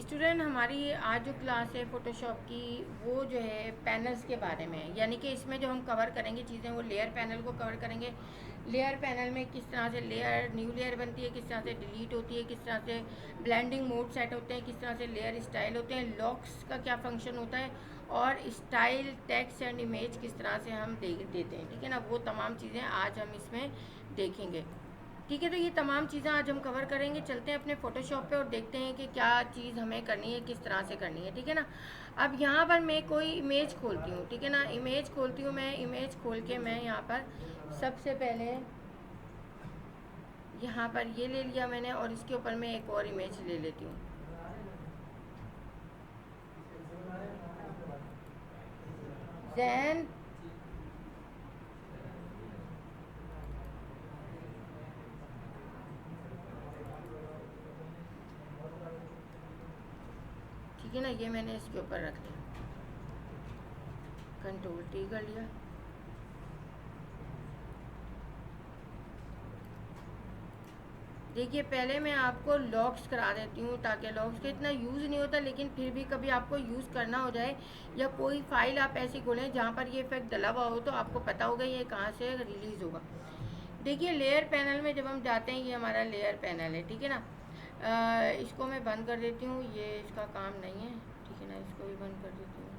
Student, हमारी आज जो क्लास है फ़ोटोशॉप की, वो जो है पैनल्स के बारे में है। यानी कि इसमें जो हम कवर करेंगे चीज़ें, वो लेयर पैनल को कवर करेंगे। लेयर पैनल में किस तरह से न्यू लेयर बनती है, किस तरह से डिलीट होती है, किस तरह से ब्लेंडिंग मोड सेट होते हैं, किस तरह से लेयर स्टाइल होते हैं, लॉक्स का क्या फंक्शन होता है, और स्टाइल, टेक्स्ट एंड इमेज किस तरह से हम देते हैं। ठीक है ना, वो तमाम चीज़ें आज हम इसमें देखेंगे। ठीक है, तो ये तमाम चीज़ें आज हम कवर करेंगे। चलते हैं अपने फ़ोटोशॉप पे और देखते हैं कि क्या चीज़ हमें करनी है, किस तरह से करनी है। ठीक है ना, अब यहाँ पर मैं कोई इमेज खोलती हूँ। ठीक है ना, इमेज खोलती हूँ मैं। इमेज खोल के मैं यहाँ पर सबसे पहले यहाँ पर ये ले लिया मैंने, और इसके ऊपर मैं एक और इमेज ले लेती हूँ। दैन ठीक है ना, ये मैंने इसके ऊपर रख लिया, कंट्रोल टी कर लिया। देखिए, पहले मैं आपको लॉक्स करा देती हूँ, ताकि लॉक्स का इतना यूज़ नहीं होता, लेकिन फिर भी कभी आपको यूज़ करना हो जाए, या कोई फाइल आप ऐसी खोलें जहाँ पर ये इफेक्ट डला हुआ हो, तो आपको पता होगा ये कहाँ से रिलीज़ होगा। देखिए, लेयर पैनल में जब हम जाते हैं, ये हमारा लेयर पैनल है। ठीक है ना, इसको मैं बंद कर देती हूँ, ये इसका काम नहीं है। ठीक है ना, इसको भी बंद कर देती हूँ।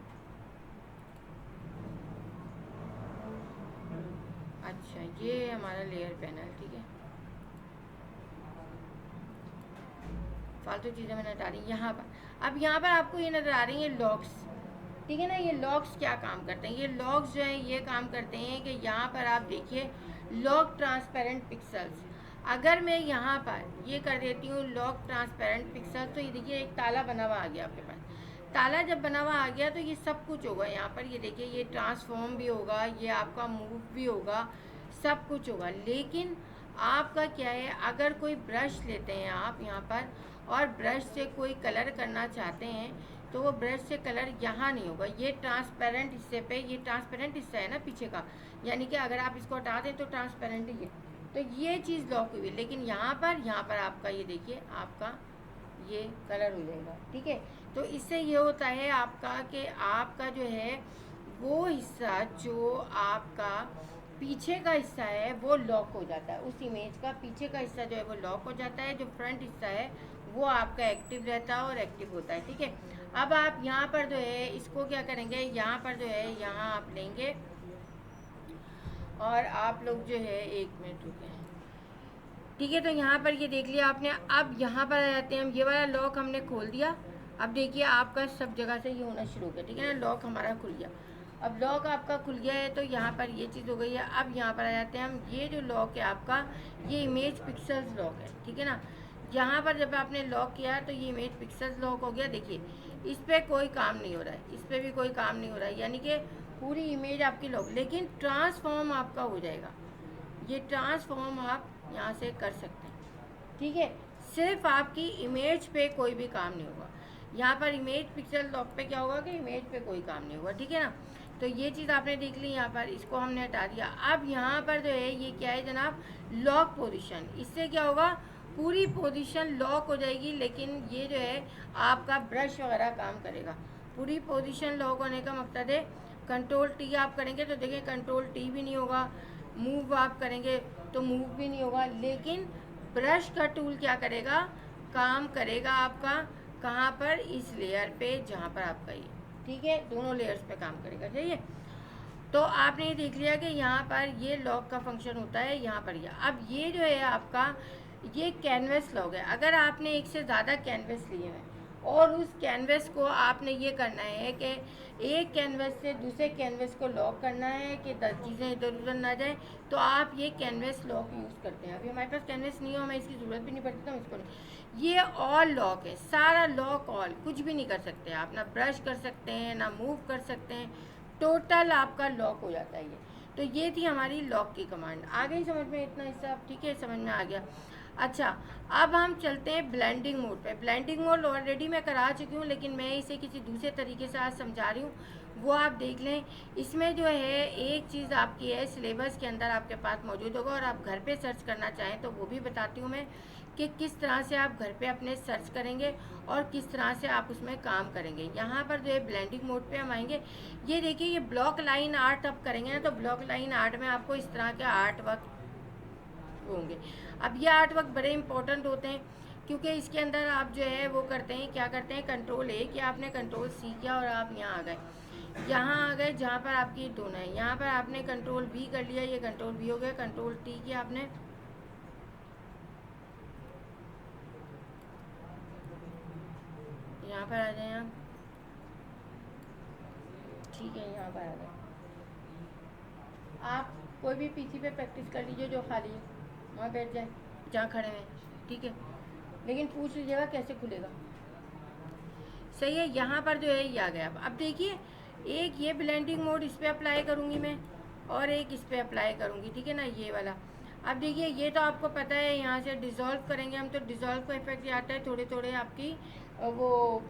अच्छा, ये हमारा लेयर पैनल। ठीक है, फालतू चीज़ें मैंने हटा रही यहाँ पर। अब यहाँ पर आपको ये नज़र आ रही है लॉक्स। ठीक है ना, ये लॉक्स क्या काम करते हैं? ये लॉक्स जो है ये काम करते हैं कि यहाँ पर आप देखिए, लॉक ट्रांसपेरेंट पिक्सल्स। अगर मैं यहाँ पर ये कर देती हूँ लॉक ट्रांसपेरेंट पिक्सल्स, तो ये देखिए एक ताला बना हुआ आ गया आपके पास। ताला जब बना हुआ आ गया तो ये सब कुछ होगा यहाँ पर। ये देखिए, ये ट्रांसफॉर्म भी होगा, ये आपका मूव भी होगा, सब कुछ होगा। लेकिन आपका क्या है, अगर कोई ब्रश लेते हैं आप यहाँ पर, और ब्रश से कोई कलर करना चाहते हैं, तो वो ब्रश से कलर यहाँ नहीं होगा। ये ट्रांसपेरेंट हिस्से पे, ये ट्रांसपेरेंट हिस्सा है ना पीछे का, यानी कि अगर आप इसको हटा दें तो ट्रांसपेरेंट ही है, तो ये चीज़ लॉक हुई है। लेकिन यहाँ पर आपका ये देखिए, आपका ये कलर हो जाएगा। ठीक है, तो इससे ये होता है आपका कि आपका जो है वो हिस्सा, जो आपका पीछे का हिस्सा है, वो लॉक हो जाता है। उस इमेज का पीछे का हिस्सा जो है वो लॉक हो जाता है। जो फ्रंट हिस्सा है वो आपका एक्टिव रहता है और एक्टिव होता है। ठीक है, अब आप यहाँ पर जो है इसको क्या करेंगे, यहाँ पर जो है यहाँ आप लेंगे, और आप लोग जो है 1 मिनट रुके। ठीक है, तो यहाँ पर ये देख लिया आपने। अब यहाँ पर आ जाते हैं हम, ये वाला लॉक हमने खोल दिया। अब देखिए, आपका सब जगह से ये होना शुरू हो गया। ठीक है ना, लॉक हमारा खुल गया। अब लॉक आपका खुल गया है, तो यहाँ पर ये चीज़ हो गई है। अब यहाँ पर आ जाते हैं हम, ये जो लॉक है आपका, ये इमेज पिक्सल्स लॉक है। ठीक है ना, यहाँ पर जब आपने लॉक किया तो ये इमेज पिक्सल्स लॉक हो गया। देखिए, इस पर कोई काम नहीं हो रहा है, इस पर भी कोई काम नहीं हो रहा है, यानी कि पूरी इमेज आपकी लॉक। लेकिन ट्रांसफॉर्म आपका हो जाएगा। ये ट्रांसफॉर्म आप यहाँ से कर सकते हैं। ठीक है, सिर्फ आपकी इमेज पे कोई भी काम नहीं होगा। यहाँ पर इमेज पिक्सल लॉक पे क्या होगा कि इमेज पे कोई काम नहीं होगा। ठीक है ना, तो ये चीज़ आपने देख ली। यहाँ पर इसको हमने हटा दिया। अब यहाँ पर जो है ये क्या है जनाब, लॉक पोजीशन। इससे क्या होगा, पूरी पोजीशन लॉक हो जाएगी, लेकिन ये जो है आपका ब्रश वगैरह काम करेगा। पूरी पोजीशन लॉक होने का मकसद है, कंट्रोल टी आप करेंगे तो देखिए कंट्रोल टी भी नहीं होगा, मूव आप करेंगे तो मूव भी नहीं होगा। लेकिन ब्रश का टूल क्या करेगा, काम करेगा आपका कहाँ पर, इस लेयर पे जहाँ पर आपका ये। ठीक है, दोनों लेयर्स पे काम करेगा। सही है, तो आपने ये देख लिया कि यहाँ पर ये लॉक का फंक्शन होता है। यहाँ पर ये अब ये जो है आपका, ये कैनवस लॉक है। अगर आपने एक से ज़्यादा कैनवस लिए हैं और उस कैनवस को आपने ये करना है कि एक कैनवस से दूसरे कैनवस को लॉक करना है कि 10 चीज़ें इधर उधर ना जाए, तो आप ये कैनवस लॉक यूज़ करते हैं। अभी हमारे पास कैनवस नहीं हो, हमें इसकी ज़रूरत भी नहीं पड़ती, तो हम इसको नहीं। ये ऑल लॉक है, सारा लॉक ऑल, कुछ भी नहीं कर सकते आप, ना ब्रश कर सकते हैं, ना मूव कर सकते हैं, टोटल आपका लॉक हो जाता है ये। तो ये थी हमारी लॉक की कमांड। आ गई समझ में इतना हिस्सा? ठीक है, समझ में आ गया। अच्छा, अब हम चलते हैं ब्लेंडिंग मोड पे। ब्लेंडिंग मोड ऑलरेडी मैं करा चुकी हूँ, लेकिन मैं इसे किसी दूसरे तरीके से आज समझा रही हूँ, वो आप देख लें। इसमें जो है एक चीज़ आपकी है, सिलेबस के अंदर आपके पास मौजूद होगा, और आप घर पे सर्च करना चाहें तो वो भी बताती हूँ मैं कि किस तरह से आप घर पे अपने सर्च करेंगे और किस तरह से आप उसमें काम करेंगे। यहाँ पर जो है ब्लेंडिंग मोड पे हम आएंगे। ये देखिए ये ब्लॉक लाइन आर्ट अब करेंगे ना, तो ब्लॉक लाइन आर्ट में आपको इस तरह के आर्ट वर्क होंगे। अब ये आर्ट वर्क बड़े इंपॉर्टेंट होते हैं क्योंकि इसके अंदर आप जो है वो करते हैं, क्या करते हैं, कंट्रोल ए कि आपने कंट्रोल सी किया और आप यहाँ आ गए, यहाँ आ गए जहाँ पर आपकी दोनों है। यहाँ पर आपने कंट्रोल बी कर लिया, ये कंट्रोल बी हो गया, कंट्रोल टी किया आपने, यहाँ पर आ जाए आप, ठीक है, यहाँ पर आ जाए आप। कोई भी पीसी पे प्रैक्टिस कर लीजिए जो खाली है, वहाँ बैठ जाए जहाँ खड़े हैं, ठीक है, लेकिन पूछ लीजिएगा कैसे खुलेगा। सही है, यहाँ पर जो है ये आ गया। अब देखिए एक ये ब्लेंडिंग मोड इस पर अप्लाई करूँगी मैं और एक इस पर अप्लाई करूँगी, ठीक है ना, ये वाला। अब देखिए ये तो आपको पता है, यहाँ से डिज़ोल्व करेंगे हम तो डिज़ोल्व का इफेक्ट आता है, थोड़े थोड़े आपकी वो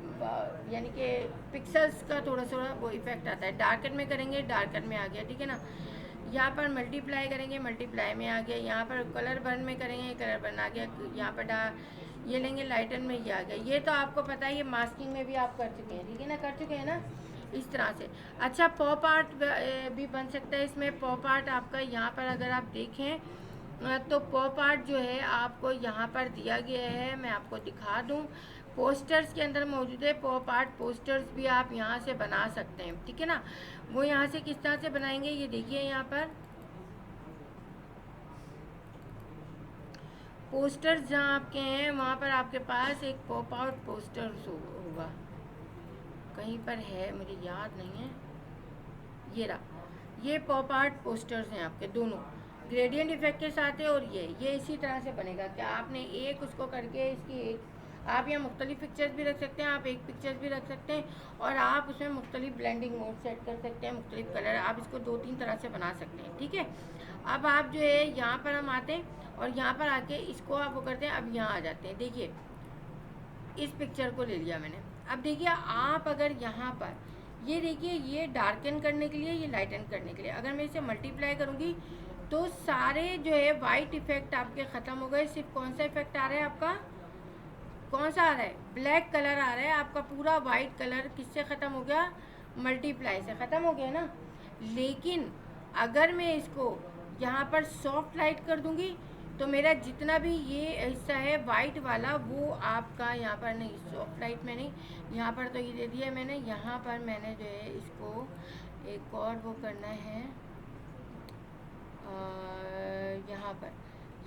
यानी कि पिक्सल्स का थोड़ा थोड़ा वो इफेक्ट आता है। डार्कन में करेंगे, डार्कन में आ गया, ठीक है ना। यहाँ पर मल्टीप्लाई करेंगे, मल्टीप्लाई में आ गया। यहाँ पर कलर बर्न में करेंगे, कलर बर्न आ गया। यहाँ पर ये लेंगे लाइटन में, ये आ गया। ये तो आपको पता है, ये मास्किंग में भी आप कर चुके हैं, ठीक है ना, कर चुके हैं ना, इस तरह से। अच्छा पॉप आर्ट भी बन सकता है इसमें। पॉप आर्ट आपका यहाँ पर अगर आप देखें तो पॉप आर्ट जो है आपको यहाँ पर दिया गया है, मैं आपको दिखा दूँ। पोस्टर्स के अंदर मौजूद है पॉप आर्ट, पोस्टर्स भी आप यहाँ से बना सकते हैं, ठीक है ना। वो यहाँ से किस तरह से बनाएंगे ये देखिए, यहाँ पर पोस्टर्स जहाँ आपके हैं वहाँ पर आपके पास एक पॉप आउट पोस्टर्स होगा, कहीं पर है मुझे याद नहीं है, ये रहा। ये पॉप आर्ट पोस्टर्स हैं आपके दोनों, ग्रेडियंट इफेक्ट के साथ है। और ये इसी तरह से बनेगा कि आपने एक उसको करके इसकी एक, आप यहाँ मुख्तलिफ पिक्चर्स भी रख सकते हैं, आप एक पिक्चर्स भी रख सकते हैं और आप उसमें मुख्तलिफ ब्लेंडिंग मोड सेट कर सकते हैं, मुख्तलिफ कलर, आप इसको 2-3 तरह से बना सकते हैं, ठीक है। अब आप जो है यहाँ पर हम आते हैं और यहाँ पर आके इसको आप वो करते हैं। अब यहाँ आ जाते हैं, देखिए इस पिक्चर को ले लिया मैंने। अब देखिए आप अगर यहाँ पर ये देखिए, ये डार्कन करने के लिए, ये लाइटन करने के लिए, अगर मैं इसे मल्टीप्लाई करूँगी तो सारे जो है वाइट इफेक्ट आपके ख़त्म हो गए। सिर्फ कौन सा इफेक्ट आ रहा है आपका, कौन सा आ रहा है, ब्लैक कलर आ रहा है आपका। पूरा वाइट कलर किससे ख़त्म हो गया, मल्टीप्लाई से ख़त्म हो गया ना। लेकिन अगर मैं इसको यहाँ पर सॉफ्ट लाइट कर दूँगी तो मेरा जितना भी ये हिस्सा है वाइट वाला वो आपका यहाँ पर नहीं, सॉफ्ट लाइट में नहीं, यहाँ पर तो ये दे दिया मैंने। यहाँ पर मैंने जो है इसको एक और वो करना है, यहाँ पर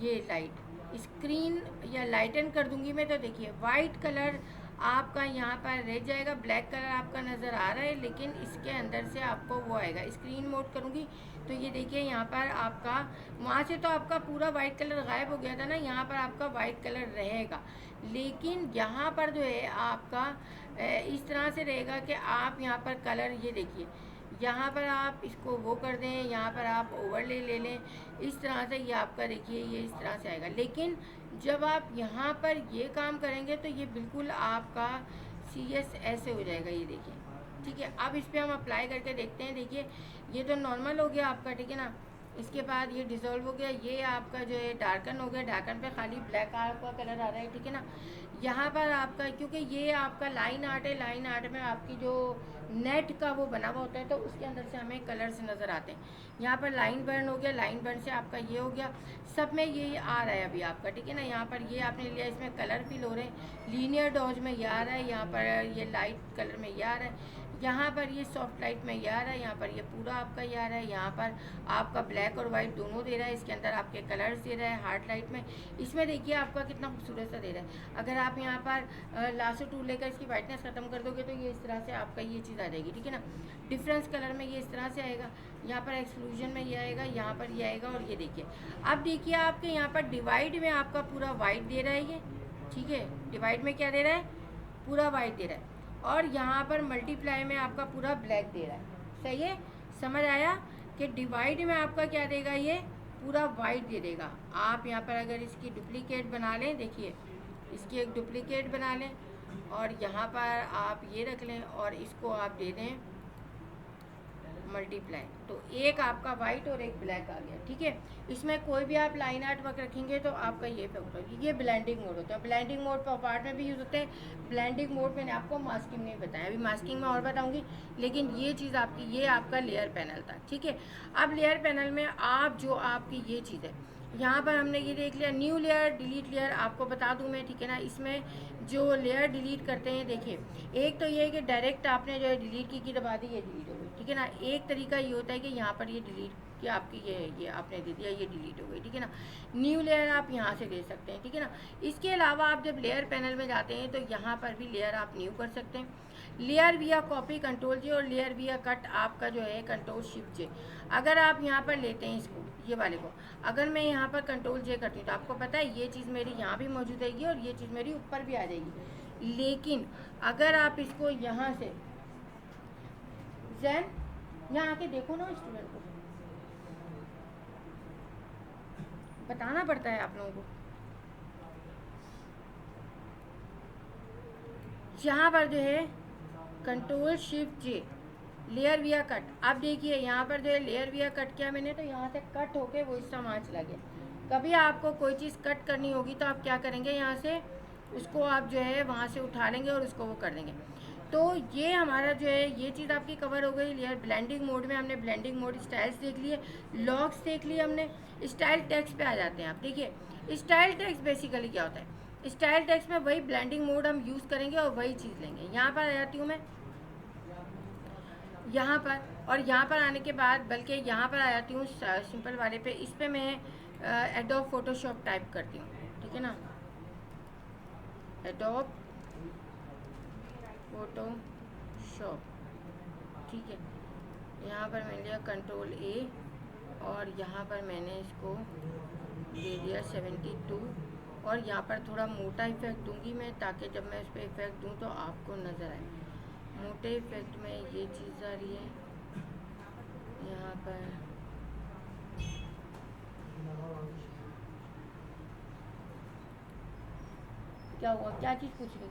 ये लाइट स्क्रीन या लाइटन कर दूंगी मैं, तो देखिए वाइट कलर आपका यहाँ पर रह जाएगा, ब्लैक कलर आपका नज़र आ रहा है, लेकिन इसके अंदर से आपको वो आएगा। स्क्रीन मोड करूँगी तो ये देखिए यहाँ पर आपका, वहाँ से तो आपका पूरा वाइट कलर गायब हो गया था ना, यहाँ पर आपका वाइट कलर रहेगा, लेकिन यहाँ पर जो है आपका इस तरह से रहेगा कि आप यहाँ पर कलर, ये देखिए यहाँ पर आप इसको वो कर दें, यहाँ पर आप ओवरले ले लें, इस तरह से ये आपका देखिए ये इस तरह से आएगा। लेकिन जब आप यहाँ पर ये काम करेंगे तो ये बिल्कुल आपका CS ऐसे हो जाएगा, ये देखिए, ठीक है। अब इस पर हम अप्लाई करके देखते हैं। देखिए ये तो नॉर्मल हो गया आपका, ठीक है ना। इसके बाद ये डिज़ोल्व हो गया, ये आपका जो है डार्कन हो गया, डार्कन पे खाली ब्लैक आपका कलर आ रहा है, ठीक है ना। यहाँ पर आपका, क्योंकि ये आपका लाइन आर्ट है, लाइन आर्ट में आपकी जो नेट का वो बना हुआ होता है तो उसके अंदर से हमें कलर्स नज़र आते हैं। यहाँ पर लाइन बर्न हो गया, लाइन बर्न से आपका ये हो गया, सब में ये आ रहा है अभी आपका, ठीक है ना। यहाँ पर ये आपने लिया, इसमें कलर फिल हो रहे हैं, लीनियर डॉज में ये आ रहा है, यहाँ पर ये लाइट कलर में ये आ रहा है, यहाँ पर ये सॉफ्ट लाइट में ये आ रहा है, यहाँ पर ये पूरा आपका ये आ रहा है, यहाँ पर आपका ब्लैक और वाइट दोनों दे रहा है, इसके अंदर आपके कलर्स दे रहा है हार्ड लाइट में। इसमें देखिए आपका कितना खूबसूरत सा दे रहा है। अगर आप यहाँ पर लासो टूल लेकर इसकी वाइटनेस ख़त्म कर दोगे तो ये इस तरह से आपका ये चीज़ आ जाएगी, ठीक है ना। डिफरेंस कलर में ये इस तरह से आएगा, यहाँ पर एक्सक्लूजन में ये आएगा, यहाँ पर ये आएगा। और ये देखिए, अब देखिए आपके यहाँ पर डिवाइड में आपका पूरा वाइट दे रहा है ये, ठीक है, डिवाइड में क्या दे रहा है, पूरा वाइट दे रहा है। और यहाँ पर मल्टीप्लाई में आपका पूरा ब्लैक दे रहा है। सही है, समझ आया कि डिवाइड में आपका क्या देगा, ये पूरा वाइट दे देगा। आप यहाँ पर अगर इसकी डुप्लीकेट बना लें, देखिए इसकी एक डुप्लीकेट बना लें और यहाँ पर आप ये रख लें और इसको आप दे दें मल्टीप्लाई, तो एक आपका वाइट और एक ब्लैक आ गया, ठीक है। इसमें कोई भी आप लाइन आर्ट वर्क रखेंगे तो आपका ये इफेक्ट होगा। ये ब्लेंडिंग मोड होता है, ब्लेंडिंग मोड पॉप आर्ट में भी यूज़ होते हैं। ब्लेंडिंग मोड मैंने आपको मास्किंग में बताया, अभी मास्किंग में और बताऊंगी, लेकिन ये चीज़ आपकी, ये आपका लेयर पैनल था, ठीक है। अब लेयर पैनल में आप जो आपकी ये चीज़ है, यहाँ पर हमने ये देख लिया न्यू लेयर, डिलीट लेयर, आपको बता दूँ मैं, ठीक है ना। इसमें जो लेयर डिलीट करते हैं, देखिए एक तो ये है कि डायरेक्ट आपने जो है डिलीट की दबा दी, ये डिलीट हो गई, ठीक है ना। एक तरीका ये होता है कि यहाँ पर ये डिलीट कि आपकी ये आपने दे दिया, ये डिलीट हो गई, ठीक है ना। न्यू लेयर आप यहाँ से दे सकते हैं, ठीक है ना। इसके अलावा आप जब लेयर पैनल में जाते हैं तो यहाँ पर भी लेयर आप न्यू कर सकते हैं। लेयर विया कॉपी कंट्रोल जे, और लेयर विया कट आपका जो है कंट्रोल शिफ्ट जे। अगर आप यहाँ पर लेते हैं इसको, ये वाले को, अगर मैं यहाँ पर कंट्रोल जे करती हूँ तो आपको पता है ये चीज़ मेरी यहाँ भी मौजूद रहेगी और ये चीज़ मेरी ऊपर भी आ जाएगी। लेकिन अगर आप इसको यहाँ से जैन यहाँ आके देखो ना, स्टूडेंट को बताना पड़ता है आप लोगों को। यहाँ पर जो है कंट्रोल शिफ्ट जे, लेयर विया कट। अब देखिए यहाँ पर जो है लेयर विया कट किया मैंने, तो यहाँ से कट होके वो इस सामान चला गया। कभी आपको कोई चीज़ कट करनी होगी तो आप क्या करेंगे, यहाँ से उसको आप जो है वहाँ से उठा लेंगे और उसको वो कर देंगे। तो ये हमारा जो है ये चीज़ आपकी कवर हो गई। लेयर ब्लेंडिंग मोड में हमने ब्लेंडिंग मोड, स्टाइल्स देख लिए, लॉक्स देख लिए हमने। स्टाइल टेक्स्ट पे आ जाते हैं आप। देखिए स्टाइल टेक्स्ट बेसिकली क्या होता है, स्टाइल टेक्स्ट में वही ब्लेंडिंग मोड हम यूज़ करेंगे और वही चीज़ लेंगे। यहाँ पर आ जाती हूँ मैं, यहाँ पर, और यहाँ पर आने के बाद बल्कि यहाँ पर आ जाती हूँ सिंपल वाले पे। इस पर मैं एडोब फोटोशॉप टाइप करती हूँ, ठीक है ना, एडोब फोटोशॉप, ठीक है। यहाँ पर मैंने लिया कंट्रोल ए और यहाँ पर मैंने इसको दे दिया 72, और यहाँ पर थोड़ा मोटा इफेक्ट दूंगी मैं, ताकि जब मैं इस पर इफेक्ट दूँ तो आपको नज़र आए। मोटे इफेक्ट में ये चीज़ आ रही है यहाँ पर, क्या हुआ, क्या चीज़ पूछ रही,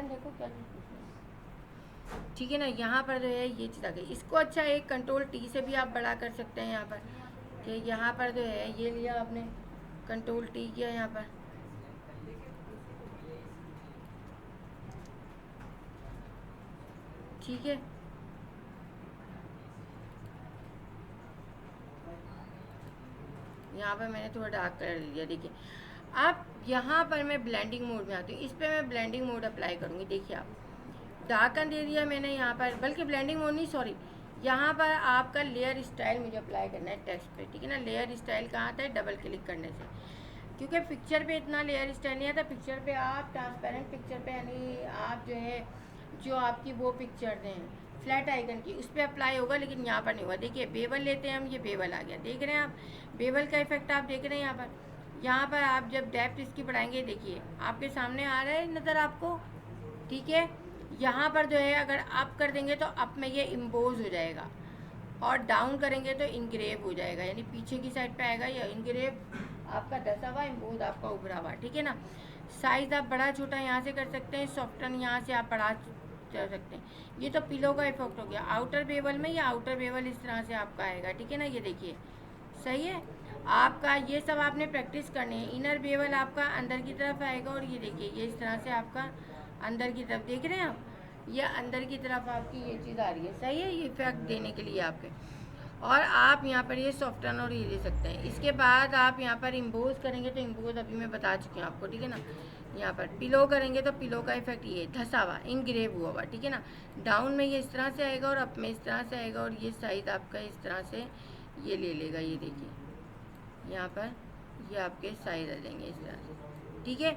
देखो क्या चीज़ पूछ रही, ठीक है ना। यहाँ पर जो है ये चीज़ आ गई। इसको अच्छा एक कंट्रोल टी से भी आप बड़ा कर सकते हैं यहाँ पर, कि यहाँ पर जो है ये लिया आपने, कंट्रोल टी किया यहाँ पर, ठीक है। यहाँ पर मैंने थोड़ा डार्क कलर दिया, देखिए। अब यहाँ पर मैं ब्लेंडिंग मोड में आती हूँ, इस पर मैं ब्लेंडिंग मोड अप्लाई करूँगी। देखिए आप, डार्कन दे दिया मैंने यहाँ पर, बल्कि ब्लेंडिंग मोड नहीं, सॉरी, यहाँ पर आपका लेयर स्टाइल मुझे अप्लाई करना है टेक्स्ट पे, ठीक है ना। लेयर स्टाइल कहाँ आता है, डबल क्लिक करने से, क्योंकि पिक्चर पे इतना लेयर स्टाइल नहीं आता। पिक्चर पे आप ट्रांसपेरेंट पिक्चर पे, यानी आप जो है जो आपकी वो पिक्चर दें फ्लैट आइकन की, उस पर अप्लाई होगा, लेकिन यहाँ पर नहीं होगा। देखिए बेवल लेते हैं हम, ये बेवल आ गया, देख रहे हैं आप, बेवल का इफेक्ट आप देख रहे हैं यहाँ पर। यहाँ पर आप जब डेप्थ इसकी बढ़ाएंगे, देखिए आपके सामने आ रहा है नज़र आपको, ठीक है। यहाँ पर जो है अगर अप कर देंगे तो अप में ये इम्पोज हो जाएगा, और डाउन करेंगे तो इनग्रेव हो जाएगा, यानी पीछे की साइड पे आएगा। या इनग्रेव आपका दसा हुआ, इम्पोज आपका उभरा हुआ, ठीक है ना। साइज़ आप बड़ा छोटा यहाँ से कर सकते हैं, सॉफ्टन यहाँ से आप बढ़ा कर सकते हैं। ये तो पिलो का इफेक्ट हो गया। आउटर बेवल में, या आउटर बेवल इस तरह से आपका आएगा, ठीक है ना, ये देखिए सही है आपका। ये सब आपने प्रैक्टिस करनी है। इनर बेवल आपका अंदर की तरफ आएगा, और ये देखिए ये इस तरह से आपका अंदर की तरफ, देख रहे हैं आप, ये अंदर की तरफ आपकी ये चीज़ आ रही है, सही है, ये इफेक्ट देने के लिए आपके। और आप यहाँ पर ये सॉफ्टन और ये ले सकते हैं। इसके बाद आप यहाँ पर इम्पोज करेंगे, तो इम्पोज अभी मैं बता चुकी हूँ आपको, ठीक है ना। यहाँ पर पिलो करेंगे तो पिलो का इफेक्ट ये धसा हुआ, इनग्रेव हुआ हुआ, ठीक है ना। डाउन में ये इस तरह से आएगा और अप में इस तरह से आएगा, और ये साइज आपका इस तरह से ये ले लेगा, ये देखिए यहाँ पर ये आपके साइज आ जाएंगे इस तरह से, ठीक है।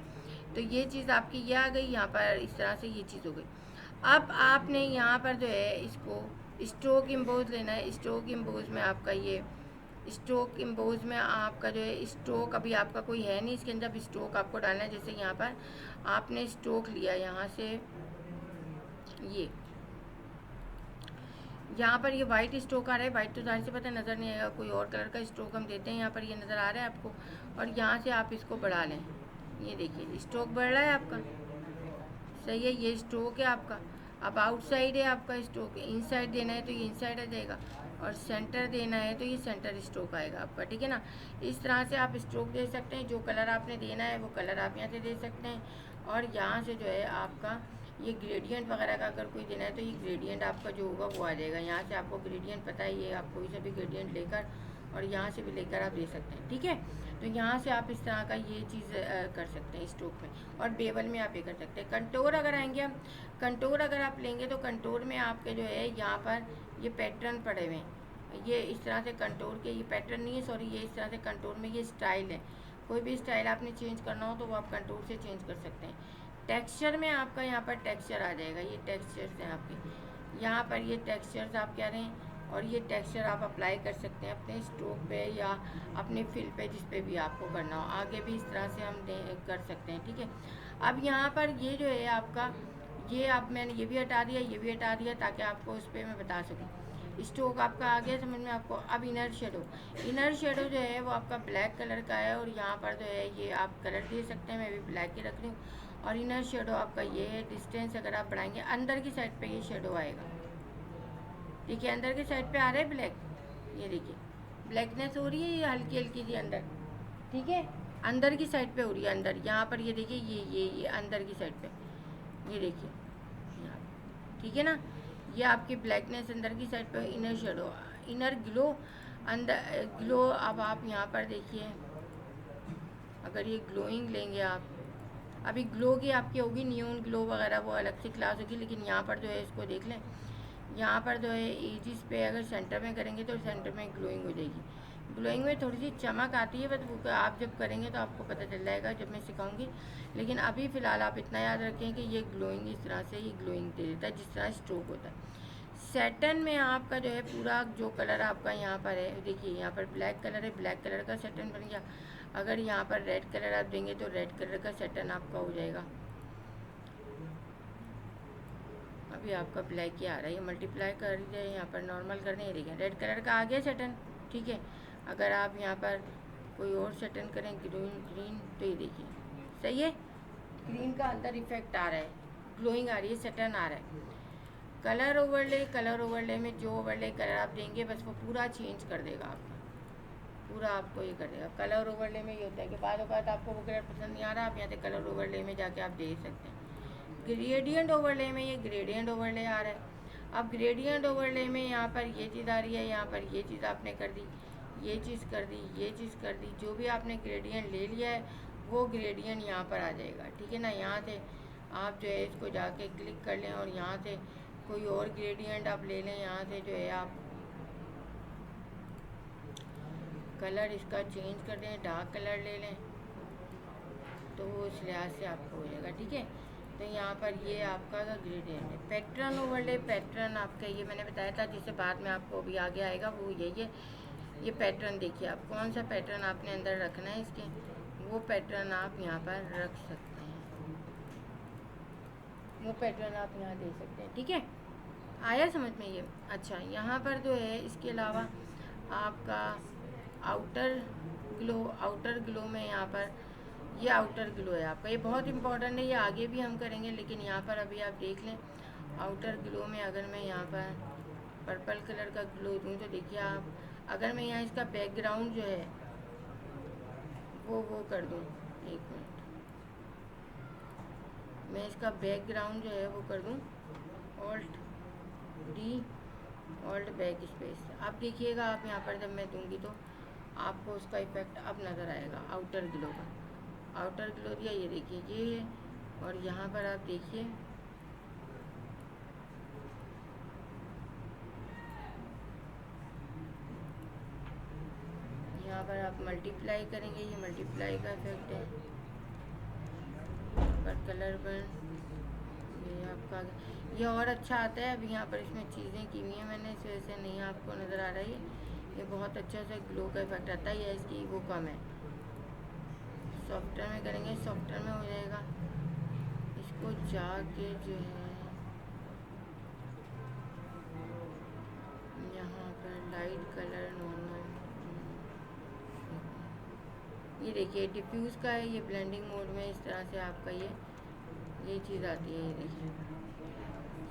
तो ये चीज़ आपकी ये आ गई, यहाँ पर इस तरह से ये चीज़ हो गई। अब आपने यहाँ पर जो है इसको स्ट्रोक इम्पोज लेना है। स्ट्रोक इम्पोज में आपका ये स्ट्रोक इम्पोज में आपका जो है स्ट्रोक अभी आपका कोई है नहीं, इसके अंदर स्ट्रोक आपको डालना है। जैसे यहाँ पर आपने स्ट्रोक लिया, यहाँ से ये यहाँ पर ये वाइट स्ट्रोक आ रहा है। वाइट तो जाहिर से पता नज़र नहीं आएगा, कोई और कलर का स्ट्रोक हम देते हैं, यहाँ पर ये नज़र आ रहा है आपको। और यहाँ से आप इसको बढ़ा लें, ये देखिए स्ट्रोक बढ़ रहा है आपका, सही है, ये स्ट्रोक है आपका। अब आउटसाइड है आपका स्ट्रोक, इनसाइड देना है तो ये इनसाइड आ जाएगा, और सेंटर देना है तो ये सेंटर स्ट्रोक आएगा आपका, ठीक है ना। इस तरह से आप स्ट्रोक दे सकते हैं। जो कलर आपने देना है वो कलर आप यहाँ से दे सकते हैं, और यहाँ से जो है आपका ये ग्रेडियंट वगैरह का अगर कोई देना है तो ये ग्रेडियंट आपका जो होगा वो आ जाएगा। यहाँ से आपको ग्रेडियंट पता है, ये आप कोई सा भी ग्रेडियंट लेकर और यहाँ से भी लेकर आप दे सकते हैं, ठीक है। तो यहाँ से आप इस तरह का ये चीज़ कर सकते हैं स्ट्रोक में, और बेवल में आप ये कर सकते हैं। कंटोर अगर आएंगे हम, कंटोर अगर आप लेंगे तो कंटोर में आपके जो है यहाँ पर ये पैटर्न पड़े हुए हैं, ये इस तरह से कंटोर के, ये पैटर्न नहीं है सॉरी, ये इस तरह से कंटोर में ये स्टाइल है। कोई भी स्टाइल आपने चेंज करना हो तो वो आप कंटोर से चेंज कर सकते हैं। टेक्सचर में आपका यहाँ पर टेक्सचर आ जाएगा, ये टेक्सचर्स हैं आपके, यहाँ पर ये टेक्सचर्स आप कह रहे हैं, और ये टेक्सचर आप अप्लाई कर सकते हैं अपने स्ट्रोक पे या अपने फिल पे, जिस पे भी आपको करना हो। आगे भी इस तरह से हम कर सकते हैं, ठीक है। अब यहाँ पर ये जो है आपका, ये आप मैंने ये भी हटा दिया, ये भी हटा दिया, ताकि आपको उस पर मैं बता सकूँ। स्ट्रोक आपका आ गया समझ में आपको। अब इनर शेडो, इनर शेडो जो है वो आपका ब्लैक कलर का है, और यहाँ पर जो है ये आप कलर दे सकते हैं, मैं भी ब्लैक ही रख रही हूँ। और इनर शेडो आपका ये है, डिस्टेंस अगर आप बढ़ाएंगे अंदर की साइड पे ये शेडो आएगा, देखिए अंदर की साइड पे आ रहा है ब्लैक, ये देखिए ब्लैकनेस हो रही है, ये हल्की हल्की सी अंदर, ठीक है, अंदर की साइड पे हो रही है, अंदर यहाँ पर ये देखिए, ये अंदर की साइड पे, ये देखिए यहाँ, ठीक है ना। ये आपकी ब्लैकनेस अंदर की साइड पे, इनर शेडो, इनर ग्लो, अंदर ग्लो। अब आप यहाँ पर देखिए, अगर ये ग्लोइंग लेंगे आप, अभी ग्लो की आपकी होगी नियॉन ग्लो वगैरह, वो अलग से क्लास होगी, लेकिन यहाँ पर जो है इसको देख लें, यहाँ पर जो है एजिस पे अगर सेंटर में करेंगे तो सेंटर में ग्लोइंग हो जाएगी। ग्लोइंग में थोड़ी सी चमक आती है, बट वो आप जब करेंगे तो आपको पता चल जाएगा जब मैं सिखाऊंगी। लेकिन अभी फ़िलहाल आप इतना याद रखें कि ये ग्लोइंग इस तरह से ही ग्लोइंग दे देता है जिस तरह स्ट्रोक होता है। सैटन में आपका जो है पूरा जो कलर आपका यहाँ पर है, देखिए यहाँ पर ब्लैक कलर है, ब्लैक कलर का सैटन बन गया। अगर यहाँ पर रेड कलर आप देंगे तो रेड कलर का सैटन आपका हो जाएगा। अभी आपका ब्लैक ही आ रहा है, ये मल्टीप्लाई कर दिया, यहाँ पर नॉर्मल करने ही देखिए रेड कलर का आ गया सैटन, ठीक है। अगर आप यहाँ पर कोई और सैटन करें ग्रीन तो ये देखिए सही है, ग्रीन का अंदर इफेक्ट आ रहा है, ग्लोइंग आ रही है, सैटन आ रहा है। कलर ओवरले, कलर ओवरले में जो ओवरले कलर आप देंगे बस वो पूरा चेंज कर देगा आपका, पूरा आपको ये कर देगा। कलर ओवरले में ये होता है कि बाद औक़ात आपको वो कलर पसंद नहीं आ रहा, आप यहाँ से कलर ओवरले में जाके आप दे सकते हैं। ग्रेडियंट ओवरले में ये ग्रेडियंट ओवरले आ रहा है। अब ग्रेडियंट ओवरले में यहाँ पर ये चीज़ आ रही है, यहाँ पर ये चीज़ आपने कर दी, ये चीज़ कर दी, ये चीज़ कर दी, जो भी आपने ग्रेडियंट ले लिया है वो ग्रेडियंट यहाँ पर आ जाएगा, ठीक है ना। यहाँ से आप जो है इसको जाके क्लिक कर लें और यहाँ से कोई और ग्रेडियंट आप ले लें, यहाँ से जो है आप कलर इसका चेंज कर दें, डार्क कलर ले लें, तो उस लिहाज से आपको हो जाएगा, ठीक है। तो यहाँ पर ये आपका ग्रेडियंट है। पैटर्न ओवरले, पैटर्न आपका ये मैंने बताया था, जिससे बाद में आपको अभी आगे आएगा, वो यही है। ये पैटर्न देखिए, आप कौन सा पैटर्न आपने अंदर रखना है इसके, वो पैटर्न आप यहाँ पर रख सकते हैं, वो पैटर्न आप यहाँ दे सकते हैं, ठीक है। आया समझ में ये? अच्छा, यहाँ पर जो है इसके अलावा आपका आउटर ग्लो, आउटर ग्लो में यहाँ पर ये आउटर ग्लो है आपका, ये बहुत इंपॉर्टेंट है, ये आगे भी हम करेंगे, लेकिन यहाँ पर अभी आप देख लें। आउटर ग्लो में अगर मैं यहाँ पर पर्पल कलर का ग्लो दूँ तो देखिए आप, अगर मैं यहाँ इसका बैकग्राउंड जो है वो कर दूँ, एक मिनट, मैं इसका बैकग्राउंड जो है वो कर दूँ alt D, alt back space. आप देखिएगा, आप यहाँ पर जब मैं दूँगी तो आपको उसका इफेक्ट अब नज़र आएगा आउटर ग्लो का। आउटर ग्लो दिया, ये देखिए ये है, और यहाँ पर आप देखिए यहाँ पर आप मल्टीप्लाई करेंगे, ये मल्टीप्लाई का इफेक्ट है, पर कलर बर्न ये आपका ये और अच्छा आता है। अब यहाँ पर इसमें चीज़ें की हुई हैं मैंने, इस वजह से नहीं आपको नज़र आ रही है। ये बहुत अच्छा सा ग्लो का इफेक्ट आता है, या इसकी वो कम है। सॉफ्टवेयर में करेंगे, सॉफ्टवेयर में हो जाएगा। इसको जाके जो है यहाँ पर लाइट कलर नॉर्मल, ये देखिए डिफ्यूज़ का है, ये ब्लेंडिंग मोड में इस तरह से आपका ये ये चीज़ आती है, ये देखिए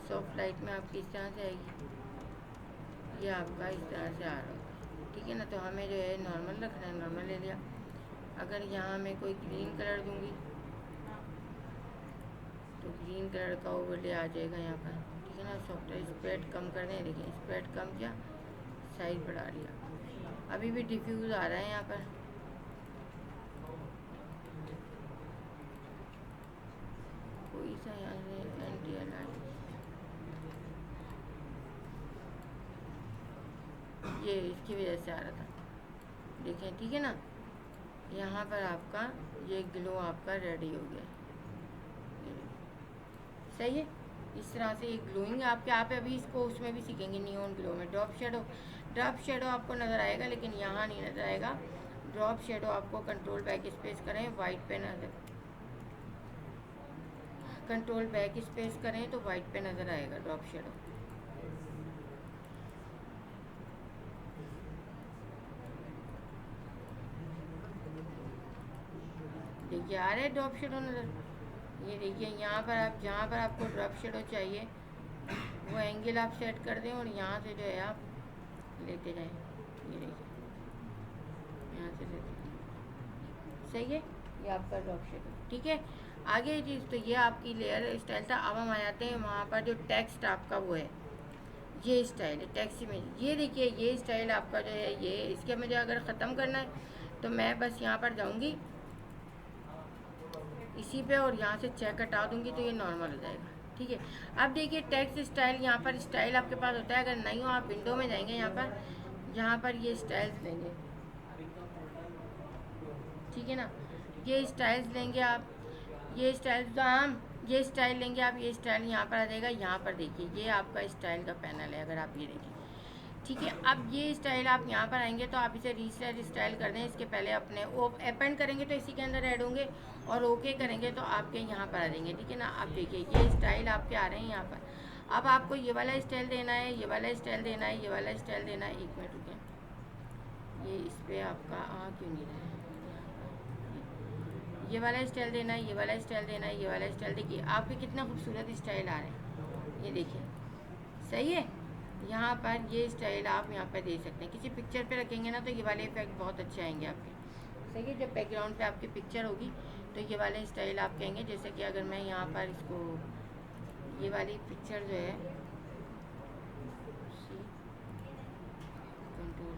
सॉफ्ट लाइट में आपकी इस तरह से आएगी, ये आपका इस तरह से आ रहा होगा, ठीक है ना। तो हमें जो है नॉर्मल रखना है, नॉर्मल ले लिया। अगर यहाँ मैं कोई ग्रीन कलर दूँगी तो ग्रीन कलर का ओवरले आ जाएगा यहाँ पर, ठीक है ना। सॉफ्टवेयर स्प्रेड कम कर दें, देखिए स्प्रेड कम किया, साइज बढ़ा लिया, अभी भी डिफ्यूज़ आ रहा है यहाँ पर। कोई सा यहाँ से एंटी अलाइज, ये इसकी वजह से आ रहा था, देखें, ठीक है ना। यहाँ पर आपका ये ग्लो आपका रेडी हो गया, सही है। इस तरह से एक ग्लोइंग आपके आप अभी इसको उसमें भी सीखेंगे नियॉन ग्लो में। ड्रॉप शेडो आपको नज़र आएगा, लेकिन यहाँ नहीं नज़र आएगा। ड्रॉप शेडो आपको कंट्रोल बैक स्पेस करें, वाइट पे नज़र, कंट्रोल बैक स्पेस करें तो वाइट पे नज़र आएगा ड्रॉप शेडो। देखिए आ रहा है ड्रॉप शेडो नज़र, ये देखिए यहाँ पर आप जहाँ पर आपको ड्रॉप शेडो चाहिए वो एंगल आप सेट कर दें और यहाँ से जो है आप लेते जाएं, ये देखिए यहाँ से लेते, सही है। ये आपका ड्रॉप शेडो, ठीक है। आगे चीज़ तो ये आपकी लेयर स्टाइल था। अब हम आ जाते हैं वहाँ पर जो टेक्स्ट आपका वो है, ये स्टाइल है टेक्स्ट इमेज। ये देखिए ये स्टाइल आपका जो है ये, इसके मुझे अगर ख़त्म करना है तो मैं बस यहाँ पर जाऊँगी इसी पे और यहाँ से चेक हटा दूँगी तो ये नॉर्मल हो जाएगा, ठीक है। अब देखिए टेक्स्ट स्टाइल, यहाँ पर स्टाइल आपके पास होता है, अगर नहीं हो आप विंडो में जाएंगे, यहाँ पर ये स्टाइल्स लेंगे, ठीक है ना। ये स्टाइल्स लेंगे आप, ये स्टाइल्स ये स्टाइल लेंगे आप, ये स्टाइल यहाँ पर आ जाएगा। यहाँ पर देखिए ये आपका स्टाइल का पैनल है, अगर आप ये देखें, ठीक है। अब ये स्टाइल आप यहाँ पर आएंगे तो आप इसे रीसेट स्टाइल कर दें। इसके पहले अपने अपेंड करेंगे तो इसी के अंदर ऐड होंगे, और ओके करेंगे तो आपके यहाँ पर आ जाएंगे, ठीक है ना। अब देखिए ये स्टाइल आपके आ रहे हैं यहाँ पर। अब आपको ये वाला स्टाइल देना है, ये वाला स्टाइल देना है, ये वाला स्टाइल देना है। 1 मिनट रुकें, ये इस पर आपका क्यों नहीं रहा है, ये वाला स्टाइल देना है, ये वाला स्टाइल देना है, ये वाला स्टाइल। देखिए आपके कितना खूबसूरत स्टाइल आ रहे हैं, ये देखिए, सही है। यहाँ पर ये स्टाइल आप यहाँ पर दे सकते हैं। किसी पिक्चर पे रखेंगे ना तो ये वाले इफेक्ट बहुत अच्छे आएंगे आपके, सही है। जब बैकग्राउंड पे आपकी पिक्चर होगी तो ये वाले स्टाइल आप कहेंगे। जैसे कि अगर मैं यहाँ पर इसको, ये वाली पिक्चर जो है कंट्रोल,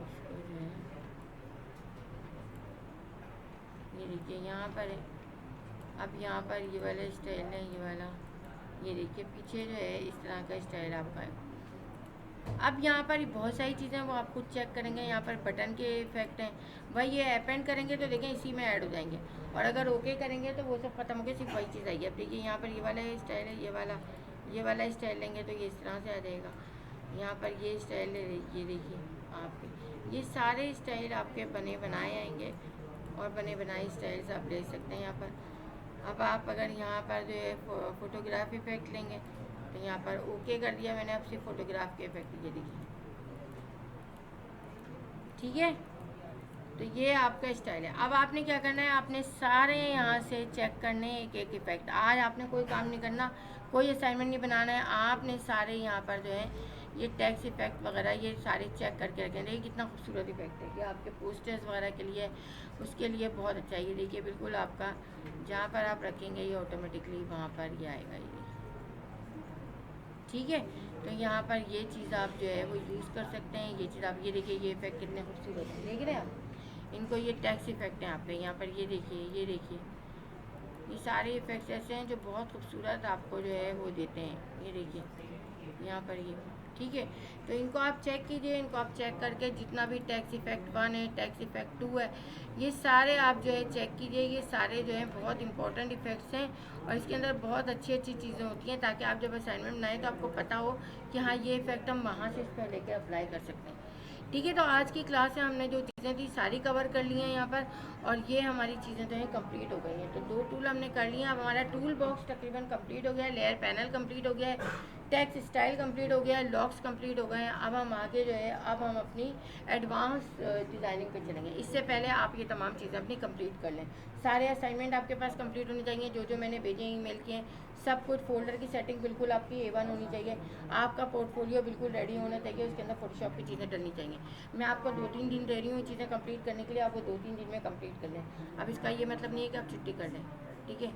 इसको जो है ये देखिए यहाँ पर है। अब यहाँ पर ये वाला स्टाइल है, ये वाला, ये देखिए पीछे जो है इस तरह का स्टाइल आपका है। अब यहाँ पर बहुत सारी चीज़ें वो आप खुद चेक करेंगे। यहाँ पर बटन के इफेक्ट हैं, वही ये अपेंड करेंगे तो देखें इसी में ऐड हो जाएंगे, और अगर ओके करेंगे तो वो सब खत्म हो गया, सिर्फ वही चीज़ आएगी। अब देखिए यहाँ पर ये वाला स्टाइल है, ये वाला स्टाइल लेंगे तो ये इस तरह से आ जाएगा। यहाँ पर ये स्टाइल है, ये देखिए आपके ये सारे स्टाइल आपके बने बनाए आएंगे, और बने बनाए स्टाइल्स आप ले सकते हैं यहाँ पर। अब आप अगर यहाँ पर जो है फोटोग्राफ इफेक्ट लेंगे तो यहाँ पर ओके कर दिया मैंने, आपसे फोटोग्राफ के इफेक्ट ये देखिए, ठीक है। तो ये आपका स्टाइल है। अब आपने क्या करना है, आपने सारे यहाँ से चेक करने एक एक इफेक्ट। आज आपने कोई काम नहीं करना, कोई असाइनमेंट नहीं बनाना है, आपने सारे यहाँ पर जो है ये टेक्स्ट इफेक्ट वगैरह ये सारे चेक करके रखें। देखिए कितना खूबसूरत इफेक्ट है, कि आपके पोस्टर्स वगैरह के लिए, उसके लिए बहुत अच्छा है। ये देखिए बिल्कुल आपका जहाँ पर आप रखेंगे ये ऑटोमेटिकली वहाँ पर ये आएगा, ये ठीक है। तो यहाँ पर ये चीज़ आप जो है वो यूज़ कर सकते हैं। ये चीज़ आप ये देखिए, ये इफेक्ट कितने खूबसूरत है, देख रहे हैं आप इनको, ये टेक्स्ट इफेक्ट हैं आप यहाँ पर, ये देखिए, ये सारे इफेक्ट्स ऐसे हैं जो बहुत खूबसूरत आपको जो है वो देते हैं। ये देखिए यहाँ पर ये, ठीक है। तो इनको आप चेक कीजिए, इनको आप चेक करके जितना भी टेक्स्ट इफेक्ट 1 है, टेक्स्ट इफेक्ट 2 है, ये सारे आप जो है चेक कीजिए। ये सारे जो हैं बहुत इंपॉर्टेंट इफेक्ट्स हैं, और इसके अंदर बहुत अच्छी अच्छी चीज़ें होती हैं, ताकि आप जब असाइनमेंट बनाएं तो आपको पता हो कि हाँ ये इफेक्ट हम वहाँ से इस पर लेकर अप्लाई कर सकते हैं, ठीक है। तो आज की क्लास में हमने जो चीज़ें थी सारी कवर कर ली हैं यहाँ पर, और ये हमारी चीज़ें जो है कंप्लीट हो गई हैं। तो 2 टूल हमने कर लिए हैं। अब हमारा टूल बॉक्स तकरीबन कंप्लीट हो गया है, लेयर पैनल कंप्लीट हो गया है, टेक्स्ट स्टाइल कंप्लीट हो गया है, लॉक्स कंप्लीट हो गए हैं। अब हम आगे जो है अब हम अपनी एडवांस डिज़ाइनिंग पे चलेंगे। इससे पहले आप ये तमाम चीज़ें अपनी कंप्लीट कर लें। सारे असाइनमेंट आपके पास कंप्लीट होने चाहिए, जो जो मैंने भेजे ईमेल किए सब कुछ। फोल्डर की सेटिंग बिल्कुल आपकी A1 होनी चाहिए। आपका पोर्टफोलियो बिल्कुल रेडी होना चाहिए, उसके अंदर फोटोशॉप की चीज़ें डलनी चाहिए। मैं आपको 2-3 दिन दे रही हूँ चीज़ें कंप्लीट करने के लिए, आप वो 2-3 दिन में कंप्लीट कर लें। अब इसका ये मतलब नहीं है कि आप छुट्टी कर लें, ठीक है।